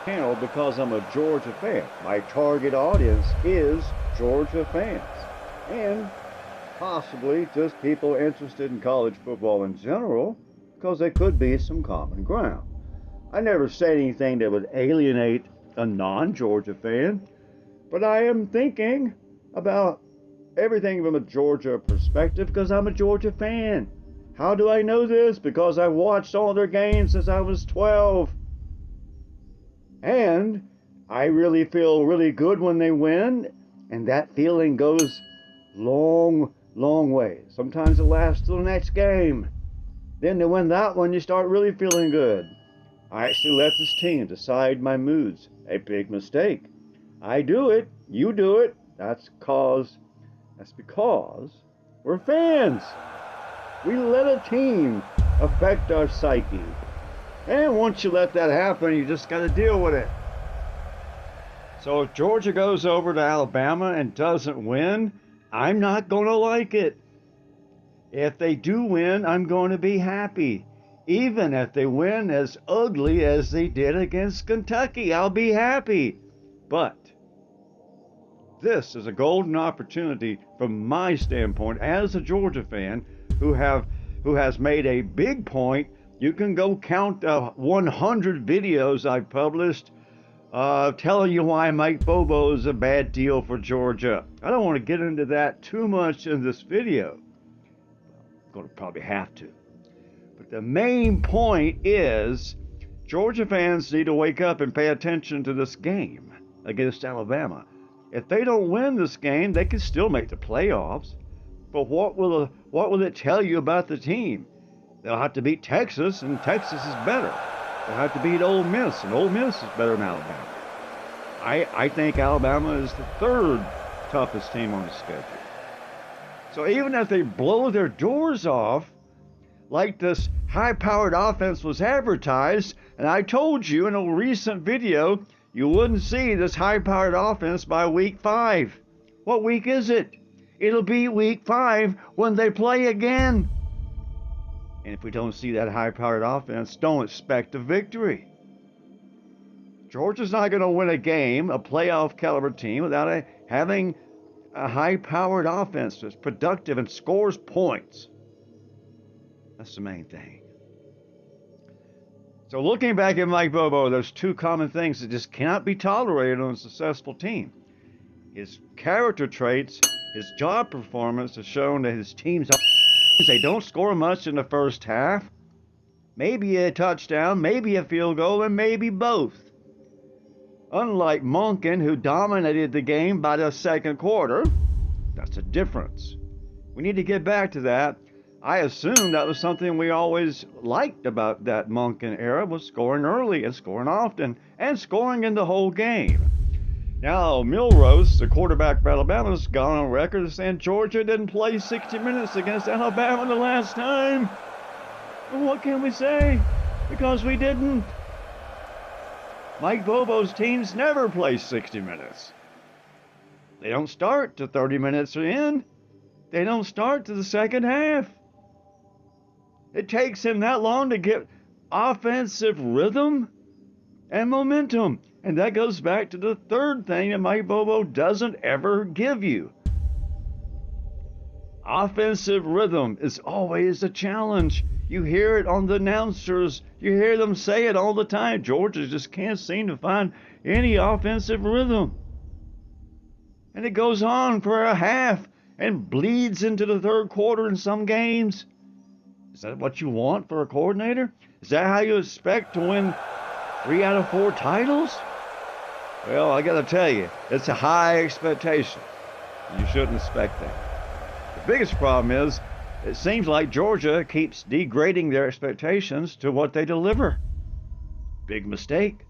channel because I'm a Georgia fan. My target audience is Georgia fans. And possibly just people interested in college football in general, because there could be some common ground. I never said anything that would alienate a non-Georgia fan, but I am thinking about everything from a Georgia perspective because I'm a Georgia fan. How do I know this? Because I watched all their games since I was 12. And I really feel really good when they win, and that feeling goes long way. Sometimes it lasts till the next game. Then to win that one, you start really feeling good. I actually let this team decide my moods. A big mistake. I do it, you do it. That's because we're fans. We let a team affect our psyche. And once you let that happen, you just got to deal with it. So if Georgia goes over to Alabama and doesn't win, I'm not going to like it. If they do win, I'm going to be happy. Even if they win as ugly as they did against Kentucky, I'll be happy. But this is a golden opportunity from my standpoint as a Georgia fan who has made a big point. You can go count 100 videos I've published telling you why Mike Bobo is a bad deal for Georgia. I don't want to get into that too much in this video. I'm going to probably have to. But the main point is Georgia fans need to wake up and pay attention to this game against Alabama. If they don't win this game, they can still make the playoffs. But what will it tell you about the team? They'll have to beat Texas, and Texas is better. They'll have to beat Ole Miss, and Ole Miss is better than Alabama. I think Alabama is the third toughest team on the schedule. So even if they blow their doors off, like this high-powered offense was advertised, and I told you in a recent video, you wouldn't see this high-powered offense by week 5. What week is it? It'll be week 5 when they play again. And if we don't see that high-powered offense, don't expect a victory. Georgia's not going to win a game, a playoff caliber team, without having a high-powered offense that's productive and scores points. That's the main thing. So looking back at Mike Bobo, there's two common things that just cannot be tolerated on a successful team. His character traits, his job performance has shown that his teams they don't score much in the first half. Maybe a touchdown, maybe a field goal, and maybe both. Unlike Monken, who dominated the game by the second quarter, that's a difference. We need to get back to that. I assume that was something we always liked about that Monken era, was scoring early and scoring often and scoring in the whole game. Now, Milrose, the quarterback for Alabama, has gone on record as saying Georgia didn't play 60 minutes against Alabama the last time. Well, what can we say? Because we didn't. Mike Bobo's teams never play 60 minutes. They don't start till 30 minutes are in. They don't start to the second half. It takes him that long to get offensive rhythm and momentum. And that goes back to the third thing that Mike Bobo doesn't ever give you. Offensive rhythm is always a challenge. You hear it on the announcers. You hear them say it all the time. Georgia just can't seem to find any offensive rhythm. And it goes on for a half and bleeds into the third quarter in some games. Is that what you want for a coordinator? Is that how you expect to win 3 out of 4 titles? Well, I got to tell you, it's a high expectation. You shouldn't expect that. The biggest problem is, it seems like Georgia keeps degrading their expectations to what they deliver. Big mistake.